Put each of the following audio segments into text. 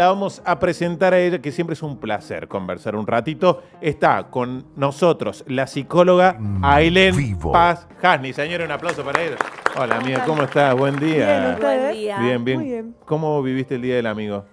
La vamos a presentar a ella, que siempre es un placer conversar un ratito. Está con nosotros la psicóloga Ailén Paz Hasni. Señora, un aplauso para ella. Hola, amiga, ¿cómo estás? Buen día. Buen día. Bien, bien. Muy bien. ¿Cómo viviste el Día del Amigo?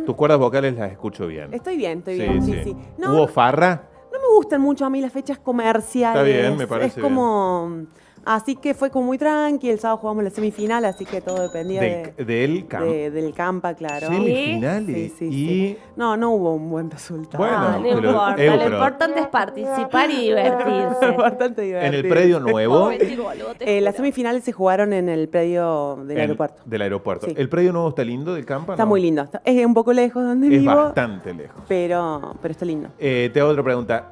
Tus cuerdas vocales las escucho bien. Estoy bien, sí. No, ¿Hubo farra? no me gustan mucho a mí las fechas comerciales. Está bien, me parece Es como... Así que fue como muy tranqui, el sábado jugamos la semifinal, así que todo dependía del campo. del Campa, claro. Semifinales. Sí. No hubo un buen resultado. Bueno, no importa, lo importante es participar y divertirse. Bastante divertido. ¿En el predio nuevo? Las semifinales se jugaron en el predio del aeropuerto. Del aeropuerto. Sí. ¿El predio nuevo está lindo del campo? Está muy lindo. Es un poco lejos donde Es vivo. bastante lejos. Pero está lindo. Te hago otra pregunta.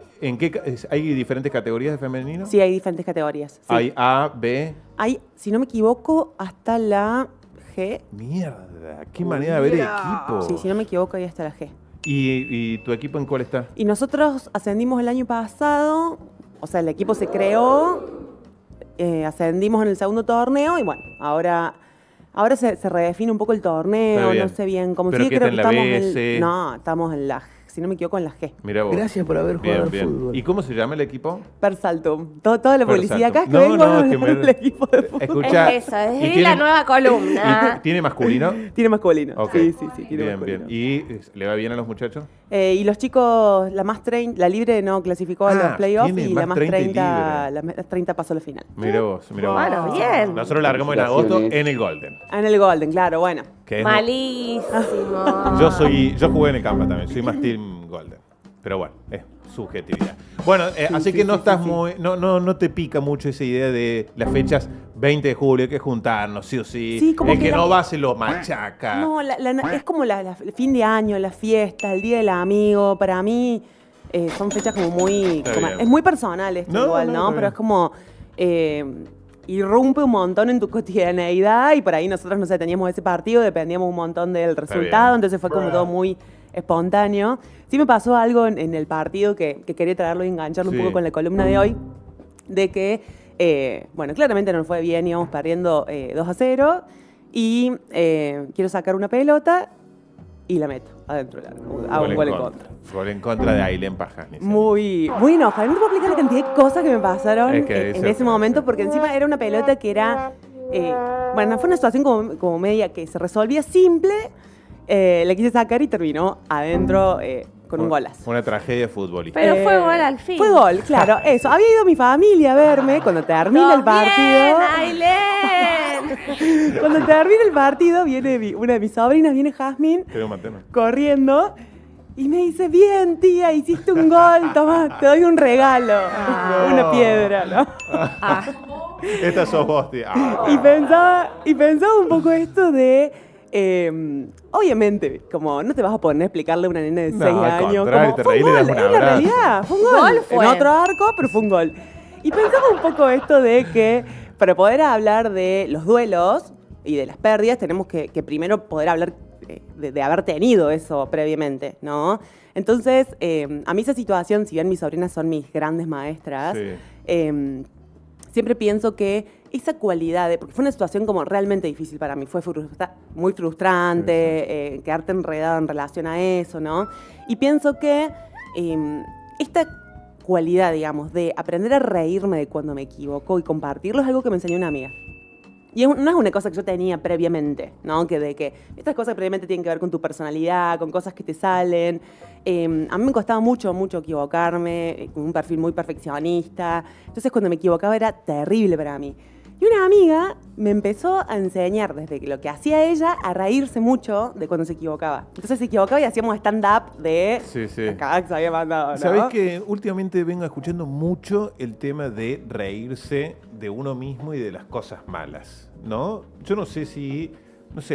¿Hay diferentes categorías de femenino? Sí, hay diferentes categorías. Sí. Hay A, B. Hay, si no me equivoco, hasta la G. Mierda, qué manera de ver equipo. Sí, si no me equivoco, hay hasta la G. ¿Y tu equipo en cuál está? Y nosotros ascendimos el año pasado, o sea, el equipo se creó, ascendimos en el segundo torneo y bueno, ahora se redefine un poco el torneo, no sé bien cómo ¿Pero sigue, qué creo está que en la estamos B, C? No, estamos en la, si no me equivoco, en la G. Mirá vos. Gracias por haber jugado al fútbol. ¿Y cómo se llama el equipo? Persaltum. Toda la publicidad acá es que No, vengo a es que hablar del equipo de fútbol. Escucha, Es eso, ¿y es tiene- la nueva columna. ¿Tiene masculino? Tiene masculino. Ok. Sí, tiene Bien, masculino. bien. ¿Y le va bien a los muchachos? Y los chicos, la libre no clasificó a los playoffs tiene y la más 30 libre. la más 30 pasó a la final. Mirá vos. Bueno, bien. Nosotros largamos en agosto en el Golden. En el Golden, claro, bueno. Que es- Malísimo. Yo jugué en el Campa también, soy más Team Golden. Pero bueno, es subjetividad. Bueno, así que no estás muy. No te pica mucho esa idea de las fechas 20 de julio, hay que juntarnos, sí o sí. Sí, como el que que no va se lo machaca. No, es como el fin de año, las fiestas, el día del amigo. Para mí son fechas como muy... Está bien. Es muy personal esto No, igual, no, ¿no? está Pero bien. es como... irrumpe un montón en tu cotidianeidad y por ahí nosotros, no sé, teníamos ese partido, dependíamos un montón del resultado, bien. entonces fue como todo muy espontáneo. Sí me pasó algo en el partido que quería traerlo y engancharlo un Sí. poco con la columna de hoy, de que, bueno, claramente no nos fue bien, íbamos perdiendo 2-0 y quiero sacar una pelota y la meto adentro del arco. Hago un gol en contra. Gol en contra de Ailén Paz Hasni. Muy enojada. No te puedo explicar la cantidad de cosas que me pasaron Es que en eso ese fue, momento, sí. porque encima era una pelota que era... bueno, fue una situación como media que se resolvía simple. La quise sacar y terminó adentro con un golazo. Una tragedia futbolística. Pero fue gol al fin. Fue gol, claro, eso. Había ido mi familia a verme cuando termina el partido. ¡Bien, Ailén! Cuando termina el partido, viene una de mis sobrinas, viene Jazmín, Creo Matema. corriendo. Y me dice, bien, tía, hiciste un gol, toma, te doy un regalo. Una piedra, ¿no? Esta sos vos, tía. Y pensaba un poco esto de... obviamente, como no te vas a poner a explicarle a una nena de 6 No, al años. contrario, Como, te fue reí un y le das gol, un es la abrazo. realidad, fue un gol. Gol fue. En otro arco, pero fue un gol. Y pensaba un poco esto de que para poder hablar de los duelos y de las pérdidas, tenemos que primero poder hablar de haber tenido eso previamente, ¿no? Entonces, a mí esa situación, si bien mis sobrinas son mis grandes maestras, Sí. siempre pienso que esa cualidad, porque fue una situación como realmente difícil para mí, fue muy frustrante, quedarte enredado en relación a eso, ¿no? Y pienso que esta cualidad, digamos, de aprender a reírme de cuando me equivoco y compartirlo es algo que me enseñó una amiga. Y no es una cosa que yo tenía previamente, ¿no? Que estas cosas previamente tienen que ver con tu personalidad, con cosas que te salen. A mí me costaba mucho equivocarme, con un perfil muy perfeccionista. Entonces, cuando me equivocaba era terrible para mí. Y una amiga me empezó a enseñar, desde lo que hacía ella, a reírse mucho de cuando se equivocaba. Entonces se equivocaba y hacíamos stand-up de la cagada que se había mandado, ¿no? ¿Sabés que últimamente vengo escuchando mucho el tema de reírse de uno mismo y de las cosas malas, ¿no? Yo no sé si,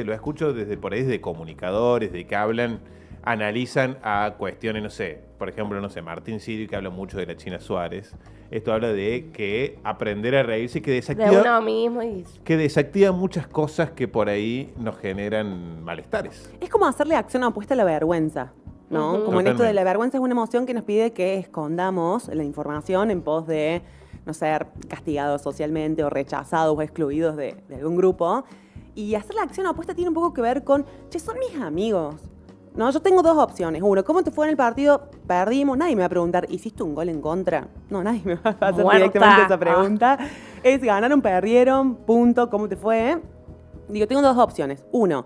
lo escucho desde por ahí, de comunicadores, de que analizan a cuestiones, por ejemplo, Martín Sirio, que habla mucho de la China Suárez. Esto habla de que aprender a reírse, que De uno mismo y... desactiva muchas cosas que por ahí nos generan malestares. Es como hacerle acción opuesta a la vergüenza, ¿no? Ujú. Como en esto de Totalmente. la vergüenza es una emoción que nos pide que escondamos la información en pos de no ser castigados socialmente o rechazados o excluidos de algún grupo. Y hacer la acción opuesta tiene un poco que ver con, che, son mis amigos. No, yo tengo dos opciones. Uno, ¿cómo te fue en el partido? Perdimos. Nadie me va a preguntar, ¿hiciste un gol en contra? No, nadie me va a hacer Muerta. directamente esa pregunta. Es ganaron, perdieron, punto, ¿cómo te fue? Digo, tengo dos opciones. Uno,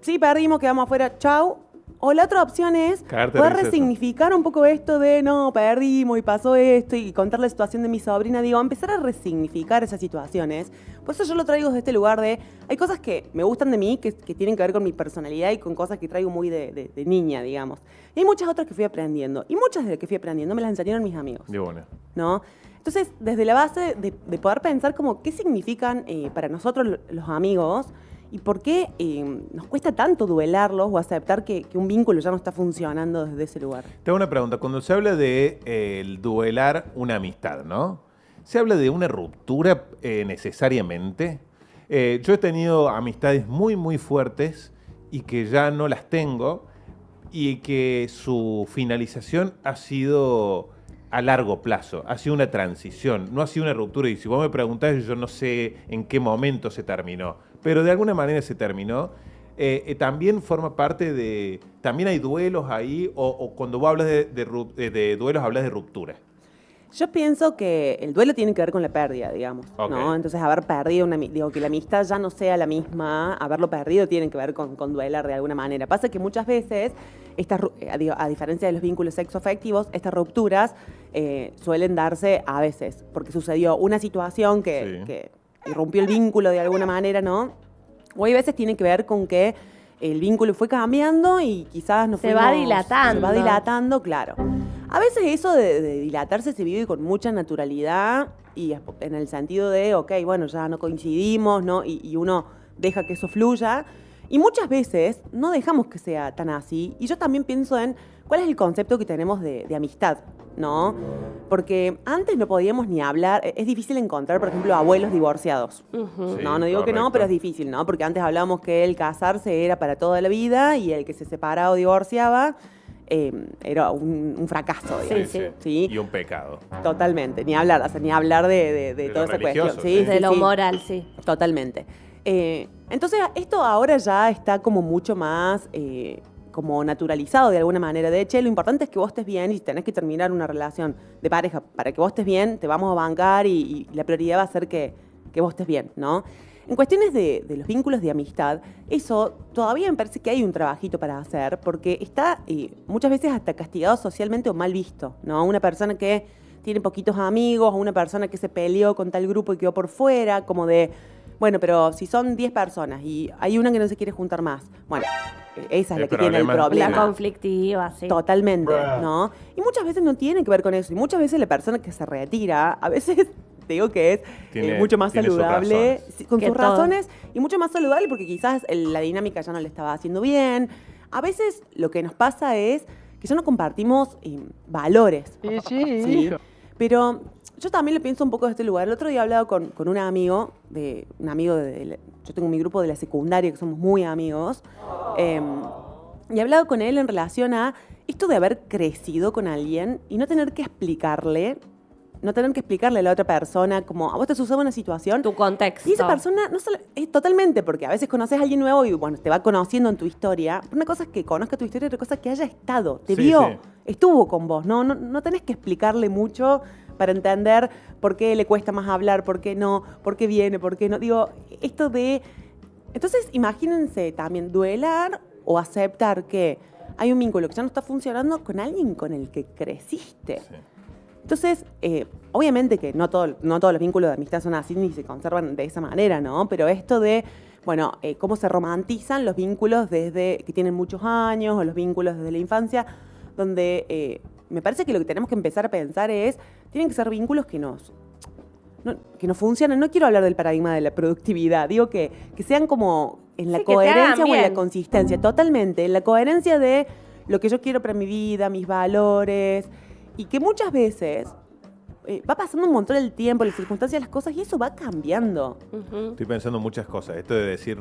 sí, perdimos, quedamos afuera, chau. O la otra opción es Cagarte de poder risa. resignificar un poco esto de, no, perdimos y pasó esto, y contar la situación de mi sobrina. Digo, empezar a resignificar esas situaciones. Por eso yo lo traigo desde este lugar de, hay cosas que me gustan de mí, que tienen que ver con mi personalidad y con cosas que traigo muy de niña, digamos. Y hay muchas otras que fui aprendiendo. Y muchas de las que fui aprendiendo me las enseñaron mis amigos. De buena. ¿No? Entonces, desde la base de poder pensar como qué significan para nosotros los amigos y por qué nos cuesta tanto duelarlos o aceptar que un vínculo ya no está funcionando desde ese lugar. Te hago una pregunta. Cuando se habla de el duelar una amistad, ¿no? ¿Se habla de una ruptura necesariamente? Yo he tenido amistades muy, muy fuertes y que ya no las tengo y que su finalización ha sido a largo plazo, ha sido una transición, no ha sido una ruptura. Y si vos me preguntás, yo no sé en qué momento se terminó, pero de alguna manera se terminó. También forma parte de... También hay duelos ahí, o cuando vos hablas de duelos, hablas de ruptura. Yo pienso que el duelo tiene que ver con la pérdida, digamos, Ok. ¿no? Entonces, haber perdido digo, que la amistad ya no sea la misma, haberlo perdido tiene que ver con duelar de alguna manera. Pasa que muchas veces, a diferencia de los vínculos sexoafectivos, estas rupturas suelen darse a veces, porque sucedió una situación que irrumpió el vínculo de alguna manera, ¿no? O hay veces tiene que ver con que el vínculo fue cambiando y quizás no Se va dilatando. Se va dilatando, claro. A veces eso de dilatarse se vive con mucha naturalidad y en el sentido de, ok, bueno, ya no coincidimos, ¿no? Y uno deja que eso fluya. Y muchas veces no dejamos que sea tan así. Y yo también pienso en cuál es el concepto que tenemos de amistad, ¿no? Porque antes no podíamos ni hablar. Es difícil encontrar, por ejemplo, abuelos divorciados. Ujú. Sí, No digo que no, correcto. pero es difícil, ¿no? Porque antes hablábamos que el casarse era para toda la vida y el que se separaba o divorciaba era un fracaso, digamos. Sí. ¿Sí? Y un pecado. Totalmente, ni hablar, o sea, ni hablar de De toda lo esa cuestión. religioso, Sí, sí. De lo moral, sí. Totalmente. Entonces, esto ahora ya está como mucho más como naturalizado de alguna manera. De hecho, lo importante es que vos estés bien y si tenés que terminar una relación de pareja para que vos estés bien, te vamos a bancar y la prioridad va a ser que vos estés bien, ¿no? En cuestiones de los vínculos de amistad, eso todavía me parece que hay un trabajito para hacer porque está muchas veces hasta castigado socialmente o mal visto, ¿no? Una persona que tiene poquitos amigos o una persona que se peleó con tal grupo y quedó por fuera, como de, bueno, pero si son 10 personas y hay una que no se quiere juntar más, bueno, esa es El la que tiene el problema- problema. La conflictiva, sí. Totalmente, ¿no? Y muchas veces no tiene que ver con eso. Y muchas veces la persona que se retira, a veces te digo que es Tiene- mucho más tiene sus saludable, razones. sí, con Que sus todo. razones, y mucho más saludable porque quizás la dinámica ya no le estaba haciendo bien. A veces lo que nos pasa es que ya no compartimos valores. Sí. Pero yo también lo pienso un poco de este lugar. El otro día he hablado con un amigo, yo tengo mi grupo de la secundaria, que somos muy amigos, y he hablado con él en relación a esto de haber crecido con alguien y no tener que explicarle a la otra persona, como a vos te sucede una situación. Tu contexto. Y esa persona, no solo, es totalmente, porque a veces conoces a alguien nuevo y bueno, te va conociendo en tu historia. Una cosa es que conozca tu historia y otra cosa es que haya estado, te Sí, vio, sí. estuvo con vos. No tenés que explicarle mucho para entender por qué le cuesta más hablar, por qué no, por qué viene, por qué no. Digo, esto de... Entonces, imagínense también duelar o aceptar que hay un vínculo que ya no está funcionando con alguien con el que creciste. Sí. Entonces, obviamente que no todos los vínculos de amistad son así ni se conservan de esa manera, ¿no? Pero esto de, bueno, cómo se romantizan los vínculos desde que tienen muchos años o los vínculos desde la infancia, donde me parece que lo que tenemos que empezar a pensar es, tienen que ser vínculos que nos funcionan. No quiero hablar del paradigma de la productividad, digo que sean como en la Sí, que te hagan coherencia o en la bien. consistencia, totalmente, en la coherencia de lo que yo quiero para mi vida, mis valores, y que muchas veces va pasando un montón el tiempo, las circunstancias, las cosas, y eso va cambiando. Ujú. Estoy pensando en muchas cosas. Esto de decir,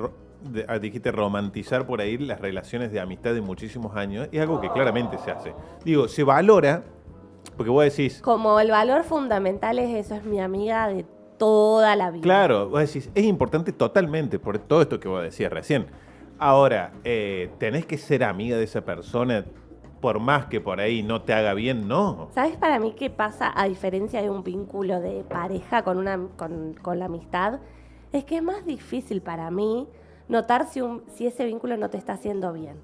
dijiste romantizar por ahí las relaciones de amistad de muchísimos años, es algo que claramente se hace. Digo, se valora, porque vos decís, Como el valor fundamental es eso, es mi amiga de toda la vida. claro, vos decís, es importante totalmente por todo esto que vos decías recién. Ahora, tenés que ser amiga de esa persona por más que por ahí no te haga bien, no. ¿Sabes para mí qué pasa a diferencia de un vínculo de pareja con la amistad? Es que es más difícil para mí notar si ese vínculo no te está haciendo bien.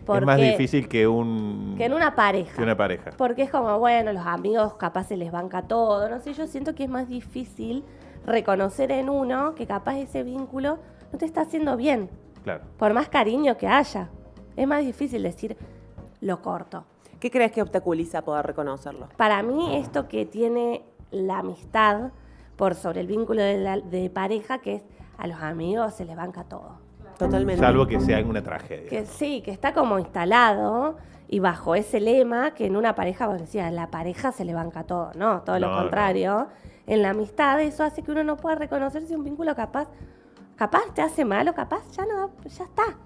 Es más difícil que en una pareja. Que una pareja. Porque es como, bueno, los amigos capaz se les banca todo. No sé, yo siento que es más difícil reconocer en uno que capaz ese vínculo no te está haciendo bien. Claro. Por más cariño que haya. Es más difícil decir, lo corto. ¿Qué crees que obstaculiza poder reconocerlo? Para mí, esto que tiene la amistad por sobre el vínculo de pareja, que es a los amigos se les banca todo. Totalmente. Salvo que sea una tragedia. Que sí, que está como instalado y bajo ese lema que en una pareja, vos decías, la pareja se le banca todo. No, todo lo contrario. No. En la amistad eso hace que uno no pueda reconocer si un vínculo capaz te hace mal o capaz ya está.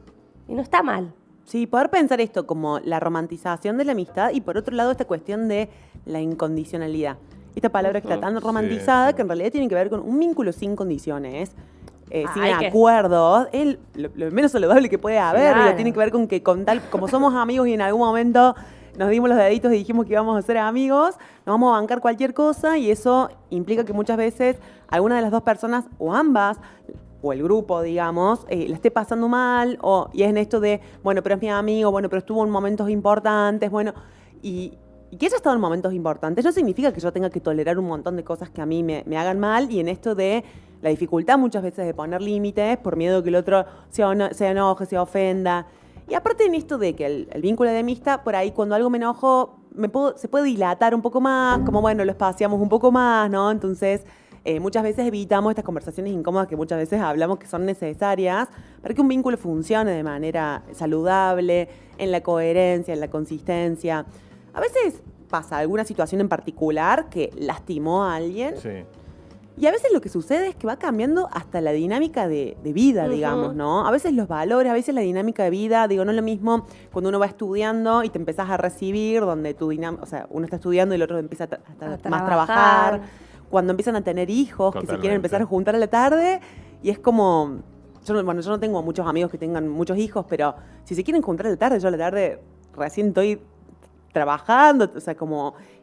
Y no está mal. Sí, poder pensar esto como la romantización de la amistad y por otro lado esta cuestión de la incondicionalidad. Esta palabra que está tan romantizada que en realidad tiene que ver con un vínculo sin condiciones, sin acuerdos, es lo menos saludable que puede haber. Claro. Tiene que ver con que como somos amigos y en algún momento nos dimos los deditos y dijimos que íbamos a ser amigos, nos vamos a bancar cualquier cosa y eso implica que muchas veces alguna de las dos personas o ambas o el grupo, digamos, la esté pasando mal, y es en esto de, bueno, pero es mi amigo, bueno, pero estuvo en momentos importantes, bueno, y que haya estado en momentos importantes no significa que yo tenga que tolerar un montón de cosas que a mí me hagan mal, y en esto de la dificultad muchas veces de poner límites por miedo de que el otro se enoje, se ofenda. Y aparte en esto de que el vínculo de amistad, por ahí cuando algo me enojo, se puede dilatar un poco más, como bueno, lo espaciamos un poco más, ¿no? Entonces muchas veces evitamos estas conversaciones incómodas que muchas veces hablamos que son necesarias para que un vínculo funcione de manera saludable, en la coherencia, en la consistencia. A veces pasa alguna situación en particular que lastimó a alguien. Sí. Y a veces lo que sucede es que va cambiando hasta la dinámica de vida, digamos, ¿no? A veces los valores, a veces la dinámica de vida, no es lo mismo cuando uno va estudiando y te empezás a recibir, donde uno está estudiando y el otro empieza a más trabajar. Cuando empiezan a tener hijos, Totalmente. que se quieren empezar a juntar a la tarde, y es como, yo no tengo muchos amigos que tengan muchos hijos, pero si se quieren juntar a la tarde, yo a la tarde recién estoy trabajando,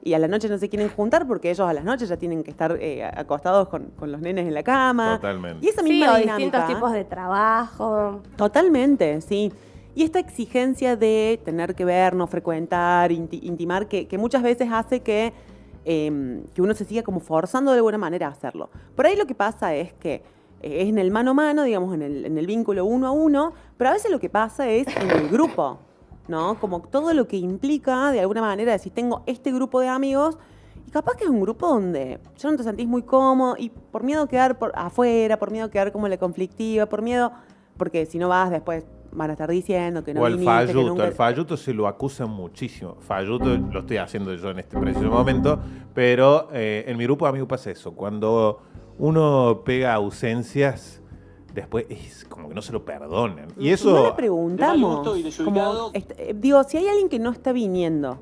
y a la noche no se quieren juntar porque ellos a las noches ya tienen que estar acostados con los nenes en la cama. Totalmente. Y esa Sí, misma o dinámica, distintos tipos de trabajo. Totalmente, sí. Y esta exigencia de tener que vernos, frecuentar, intimar, que muchas veces hace que uno se siga como forzando de alguna manera a hacerlo. Por ahí lo que pasa es que es en el mano a mano, digamos, en el vínculo uno a uno, pero a veces lo que pasa es en el grupo, ¿no? Como todo lo que implica, de alguna manera, decir, tengo este grupo de amigos, y capaz que es un grupo donde ya no te sentís muy cómodo, y por miedo a quedar afuera, por miedo a quedar como la conflictiva, porque si no vas después van a estar diciendo que no o el viniste, falluto. que nunca... El falluto se lo acusan muchísimo. Falluto lo estoy haciendo yo en este preciso momento, pero en mi grupo de amigos pasa eso. Cuando uno pega ausencias, después es como que no se lo perdonan. Y eso... No le preguntamos. Si hay alguien que no está viniendo,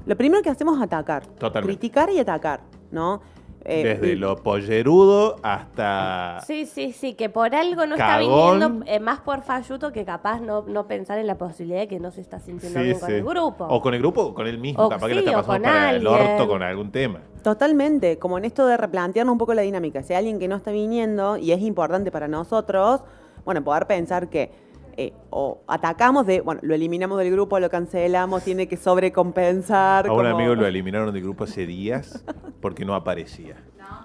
lo primero que hacemos es atacar. Totalmente. Criticar y atacar, ¿no? Desde lo pollerudo hasta... Sí, que por algo no Cagón. está viniendo, más por falluto que capaz no pensar en la posibilidad de que no se está sintiendo bien con el grupo. O con el grupo o con él mismo, O capaz que sí, le está o pasando con para el alguien. orto con algún tema. Totalmente, como en esto de replantearnos un poco la dinámica. Si hay alguien que no está viniendo y es importante para nosotros, bueno, poder pensar que o atacamos lo eliminamos del grupo, lo cancelamos, tiene que sobrecompensar. A un amigo lo eliminaron del grupo hace días porque no aparecía.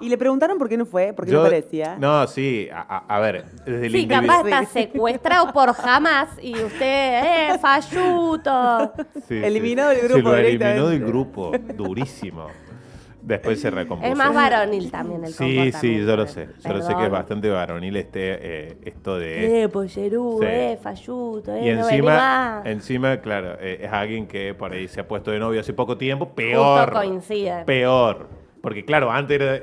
Y le preguntaron por qué no fue, por qué no aparecía. No, sí, a ver, desde el Sí, capaz está secuestrado por jamás y usted, falluto. Eliminado del Se grupo lo eliminó directamente. del grupo, durísimo. Después se recompuso. Es más varonil también el comportamiento. Sí, yo lo sé. Yo lo sé que es Perdón. bastante varonil esto de... Pollerú, Sí. falluto, Y no vení más. encima, claro, es alguien que por ahí se ha puesto de novio hace poco tiempo. Justo Peor. coincide. Peor. Porque claro, antes era,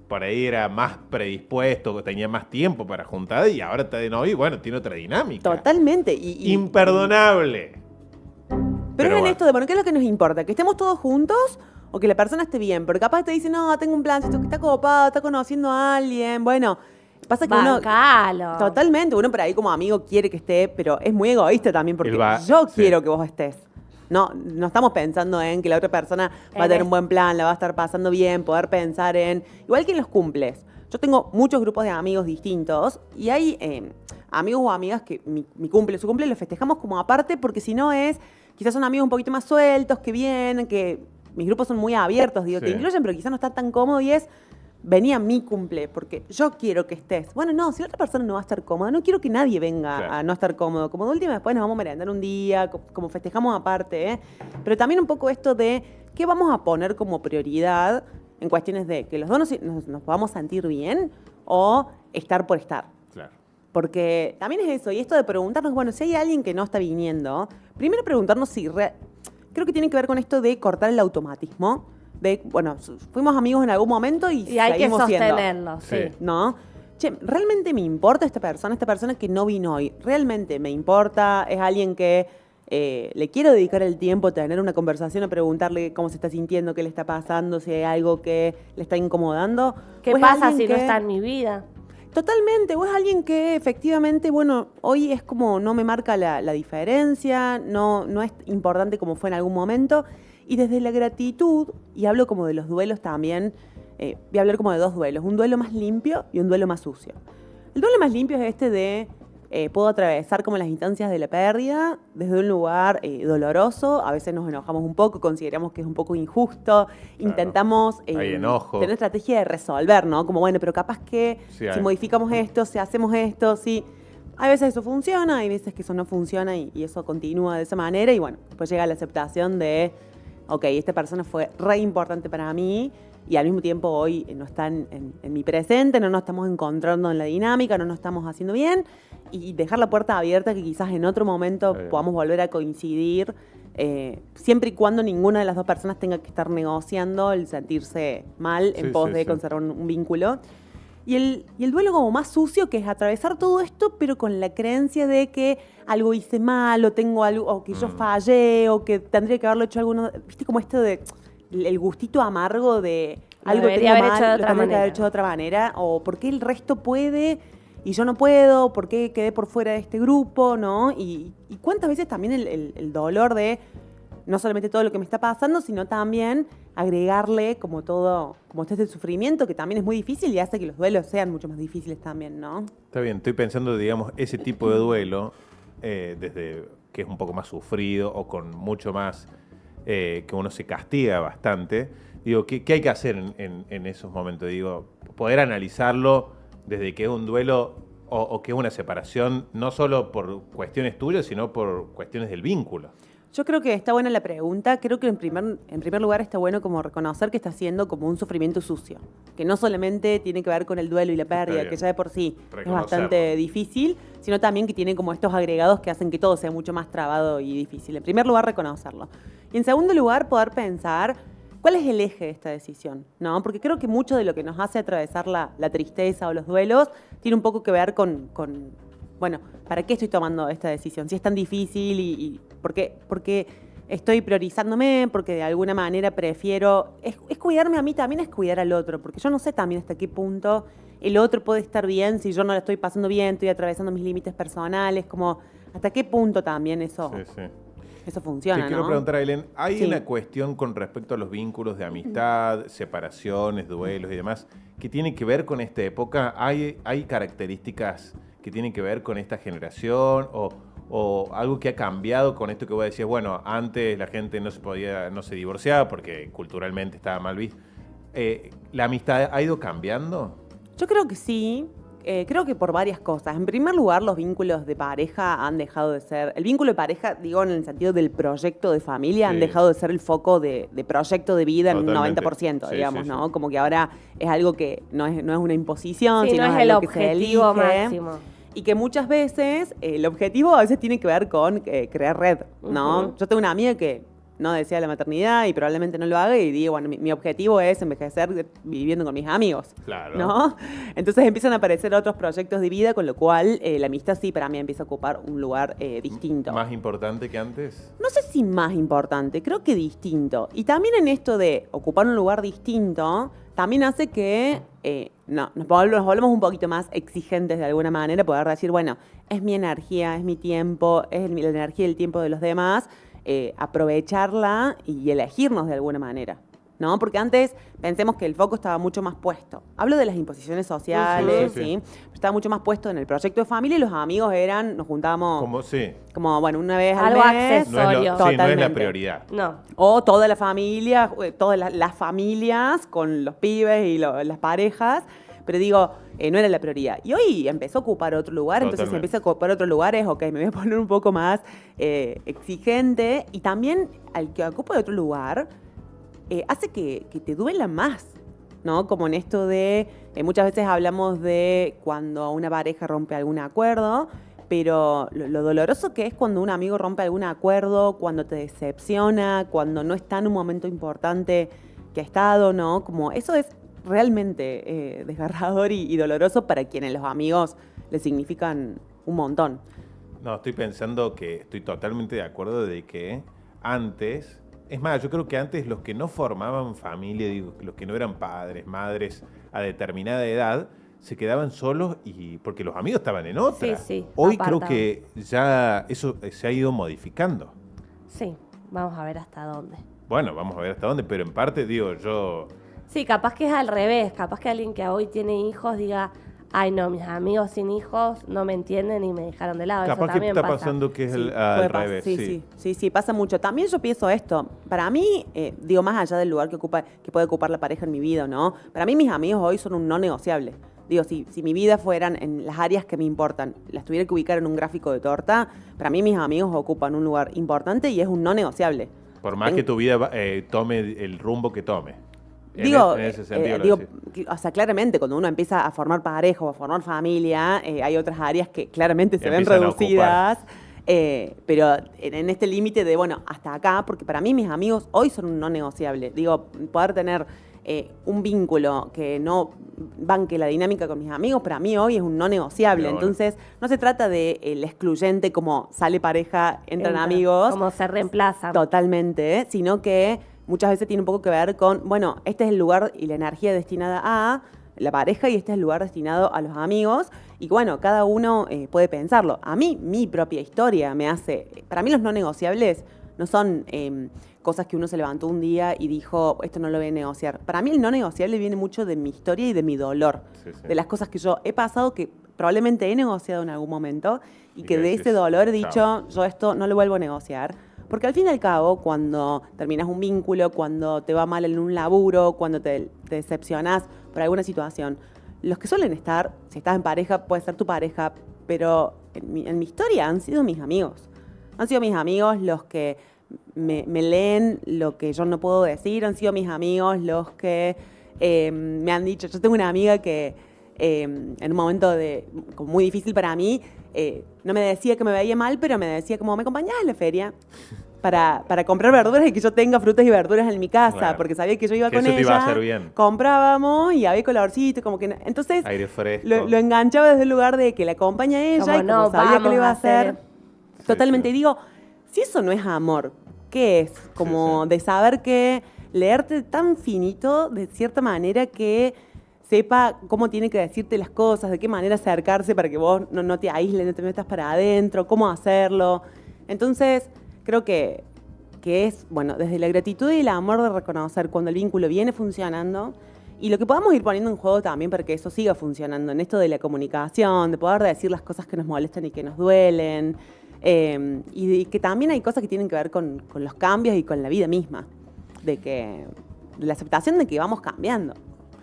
por ahí era más predispuesto, tenía más tiempo para juntar y ahora está de novio y bueno, tiene otra dinámica. Totalmente. Imperdonable. Pero bueno. en esto de, ¿qué es lo que nos importa? ¿Que estemos todos juntos o que la persona esté bien? Porque capaz te dice, no, tengo un plan, que está copado, está conociendo a alguien. Bueno, Pasa que uno... Bancalo. Totalmente, uno por ahí como amigo quiere que esté, pero es muy egoísta también porque yo quiero que vos estés. No estamos pensando en que la otra persona va a tener un buen plan, la va a estar pasando bien, poder pensar en... Igual que en los cumples. Yo tengo muchos grupos de amigos distintos y hay amigos o amigas que mi cumple, su cumple lo festejamos como aparte porque si no es... Quizás son amigos un poquito más sueltos, que vienen, que mis grupos son muy abiertos, digo, te incluyen, pero quizás no está tan cómodo y es... Vení a mi cumple, porque yo quiero que estés. Bueno, no, si la otra persona no va a estar cómoda, no quiero que nadie venga a no estar cómodo. Como de última, después nos vamos a merendar un día, como festejamos aparte, ¿eh? Pero también un poco esto de qué vamos a poner como prioridad en cuestiones de que los dos nos podamos sentir bien o estar por estar. Claro. Porque también es eso, y esto de preguntarnos, bueno, si hay alguien que no está viniendo, primero preguntarnos si... Creo que tiene que ver con esto de cortar el automatismo. Bueno, fuimos amigos en algún momento y hay que seguimos sostenerlo, sí. ¿No? Che, ¿realmente me importa esta persona que no vino hoy? ¿Realmente me importa? ¿Es alguien que le quiero dedicar el tiempo a tener una conversación, a preguntarle cómo se está sintiendo, qué le está pasando, si hay algo que le está incomodando? ¿Qué pasa si no está en mi vida? Totalmente, o es alguien que efectivamente, bueno, hoy es como no me marca la diferencia, no es importante como fue en algún momento. Y desde la gratitud, y hablo como de los duelos también, voy a hablar como de dos duelos, un duelo más limpio y un duelo más sucio. El duelo más limpio es este de, puedo atravesar como las instancias de la pérdida desde un lugar doloroso, a veces nos enojamos un poco, consideramos que es un poco injusto, intentamos tener estrategia de resolver, ¿no? Como bueno, pero capaz que si modificamos esto, si hacemos esto, si... Hay veces eso funciona, hay veces que eso no funciona y eso continúa de esa manera y bueno, después llega la aceptación de... Ok, esta persona fue re importante para mí y al mismo tiempo hoy no está en mi presente, no nos estamos encontrando en la dinámica, no nos estamos haciendo bien y dejar la puerta abierta que quizás en otro momento podamos volver a coincidir, siempre y cuando ninguna de las dos personas tenga que estar negociando el sentirse mal en pos de conservar un vínculo. Y el duelo como más sucio, que es atravesar todo esto, pero con la creencia de que algo hice mal, o tengo algo, o que yo fallé, o que tendría que haberlo hecho alguno. ¿Viste? Como esto de el gustito amargo de algo que tengo mal, lo tendría que haber hecho de otra manera, o por qué el resto puede y yo no puedo, por qué quedé por fuera de este grupo, ¿no? Y cuántas veces también el dolor de no solamente todo lo que me está pasando, sino también agregarle como todo, como este sufrimiento que también es muy difícil y hace que los duelos sean mucho más difíciles también, ¿no? Está bien, estoy pensando, digamos, ese tipo de duelo, desde que es un poco más sufrido o con mucho más, que uno se castiga bastante. Digo, ¿qué hay que hacer en esos momentos? Digo, poder analizarlo desde que es un duelo o que es una separación, no solo por cuestiones tuyas, sino por cuestiones del vínculo. Yo creo que está buena la pregunta. Creo que en primer lugar está bueno como reconocer que está siendo como un sufrimiento sucio. Que no solamente tiene que ver con el duelo y la pérdida, que ya de por sí es bastante difícil, sino también que tiene como estos agregados que hacen que todo sea mucho más trabado y difícil. En primer lugar, reconocerlo. Y en segundo lugar, poder pensar cuál es el eje de esta decisión, ¿no? Porque creo que mucho de lo que nos hace atravesar la tristeza o los duelos tiene un poco que ver con bueno, ¿para qué estoy tomando esta decisión? Si es tan difícil y porque estoy priorizándome, porque de alguna manera prefiero... Es cuidarme a mí, también es cuidar al otro, porque yo no sé también hasta qué punto el otro puede estar bien si yo no la estoy pasando bien, estoy atravesando mis límites personales, como hasta qué punto también eso... Eso funciona, Te quiero preguntar, Ailén, ¿hay una cuestión con respecto a los vínculos de amistad, separaciones, duelos y demás, que tiene que ver con esta época? ¿Hay características que tienen que ver con esta generación o algo que ha cambiado con esto que vos decías? Bueno, antes la gente no se divorciaba porque culturalmente estaba mal visto. ¿La amistad ha ido cambiando? Yo creo que sí. Creo que por varias cosas. En primer lugar, los vínculos de pareja han dejado de ser... El vínculo de pareja, digo, en el sentido del proyecto de familia, han dejado de ser el foco de proyecto de vida en un 90%, digamos, ¿no? Sí. Como que ahora es algo que no es una imposición, sino es el objetivo máximo. Y que muchas veces el objetivo a veces tiene que ver con crear red, ¿no? Yo tengo una amiga que no desea la maternidad y probablemente no lo haga y digo, bueno, mi objetivo es envejecer viviendo con mis amigos, claro, ¿no? Entonces empiezan a aparecer otros proyectos de vida, con lo cual la amistad sí para mí empieza a ocupar un lugar distinto. ¿Más importante que antes? No sé si más importante, creo que distinto. Y también en esto de ocupar un lugar distinto, también hace que nos volvemos un poquito más exigentes de alguna manera, poder decir, bueno, es mi energía, es mi tiempo, es la energía y el tiempo de los demás, aprovecharla y elegirnos de alguna manera, ¿no? Porque antes pensemos que el foco estaba mucho más puesto. Hablo de las imposiciones sociales, ¿sí? Estaba mucho más puesto en el proyecto de familia y los amigos nos juntábamos como bueno, una vez al algo mes. accesorio. No es la prioridad. No. O toda la familia, todas las familias con los pibes y las parejas, pero digo, no era la prioridad. Y hoy empezó a ocupar otro lugar, entonces empieza a ocupar otro lugar, es ok, me voy a poner un poco más exigente. Y también al que ocupa otro lugar, hace que te duela más, ¿no? Como en esto de, muchas veces hablamos de cuando una pareja rompe algún acuerdo, pero lo doloroso que es cuando un amigo rompe algún acuerdo, cuando te decepciona, cuando no está en un momento importante que ha estado, ¿no? Como eso es realmente desgarrador y doloroso para quienes los amigos le significan un montón. No, estoy pensando que estoy totalmente de acuerdo de que antes, es más, yo creo que antes los que no formaban familia, digo, los que no eran padres, madres a determinada edad, se quedaban solos y porque los amigos estaban en otra. Sí, Hoy apartados. creo que ya eso se ha ido modificando. Sí, vamos a ver hasta dónde. Bueno, vamos a ver hasta dónde, pero en parte, digo, yo... Sí, capaz que es al revés. Capaz que alguien que hoy tiene hijos diga, ay no, mis amigos sin hijos no me entienden y me dejaron de lado. Capaz Eso que también está pasa. pasando que es Sí, al puede revés. Sí, pasa mucho. También yo pienso esto. Para mí, digo, más allá del lugar que puede ocupar la pareja en mi vida, ¿no? Para mí mis amigos hoy son un no negociable. Digo, si mi vida fueran en las áreas que me importan, las tuviera que ubicar en un gráfico de torta, para mí mis amigos ocupan un lugar importante y es un no negociable. Por más que tu vida tome el rumbo que tome. Digo, En ese sentido lo decís. o sea, claramente cuando uno empieza a formar pareja o a formar familia, hay otras áreas que claramente se ven Empiezan a reducidas, pero en este límite de, bueno, hasta acá, porque para mí mis amigos hoy son un no negociable. Digo, poder tener un vínculo que no banque la dinámica con mis amigos, para mí hoy es un no negociable. Pero bueno. Entonces, no se trata de el excluyente como sale pareja, entran amigos. Como se reemplazan. Totalmente, sino que muchas veces tiene un poco que ver con, bueno, este es el lugar y la energía destinada a la pareja y este es el lugar destinado a los amigos. Y bueno, cada uno puede pensarlo. A mí, mi propia historia me hace... Para mí los no negociables no son cosas que uno se levantó un día y dijo, esto no lo voy a negociar. Para mí el no negociable viene mucho de mi historia y de mi dolor. Sí. De las cosas que yo he pasado, que probablemente he negociado en algún momento y que que de decís, ese dolor he dicho, chao. yo esto no lo vuelvo a negociar. Porque al fin y al cabo, cuando terminas un vínculo, cuando te va mal en un laburo, cuando te decepcionás por alguna situación, los que suelen estar, si estás en pareja, puede ser tu pareja, pero en mi historia han sido mis amigos. Han sido mis amigos los que me leen lo que yo no puedo decir, han sido mis amigos los que me han dicho, yo tengo una amiga que en un momento como muy difícil para mí, no me decía que me veía mal, pero me decía como, ¿me acompañás a la feria? Para comprar verduras y que yo tenga frutas y verduras en mi casa, Claro. porque sabía que yo iba Que con eso te ella. iba a hacer bien. Comprábamos y había colorcito, como que... Entonces, Aire fresco. lo enganchaba desde el lugar de que la acompaña a ella Como y como no, sabía que vamos le iba a a hacer- hacer. Totalmente. Sí. Y digo, si eso no es amor, ¿qué es? Como Sí. de saber que leerte tan finito, de cierta manera que sepa cómo tiene que decirte las cosas, de qué manera acercarse para que vos no te aísles, no te metas para adentro, cómo hacerlo. Entonces, creo que es, bueno, desde la gratitud y el amor de reconocer cuando el vínculo viene funcionando y lo que podamos ir poniendo en juego también para que eso siga funcionando, en esto de la comunicación, de poder decir las cosas que nos molestan y que nos duelen, y que también hay cosas que tienen que ver con los cambios y con la vida misma, de la aceptación de que vamos cambiando.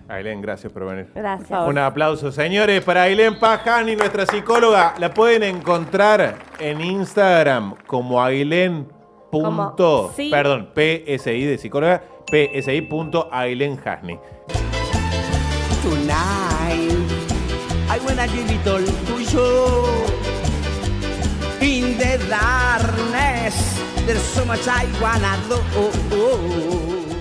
Ailén, gracias por venir. Gracias. Por favor. Un aplauso, señores, para Ailén Pajani, nuestra psicóloga. La pueden encontrar en Instagram como Ailén. Sí. Perdón, PSI de psicóloga, PSI.Ailén Hasni. Tonight, I wanna give it all to you. In the darkness, there's so much I wanna do.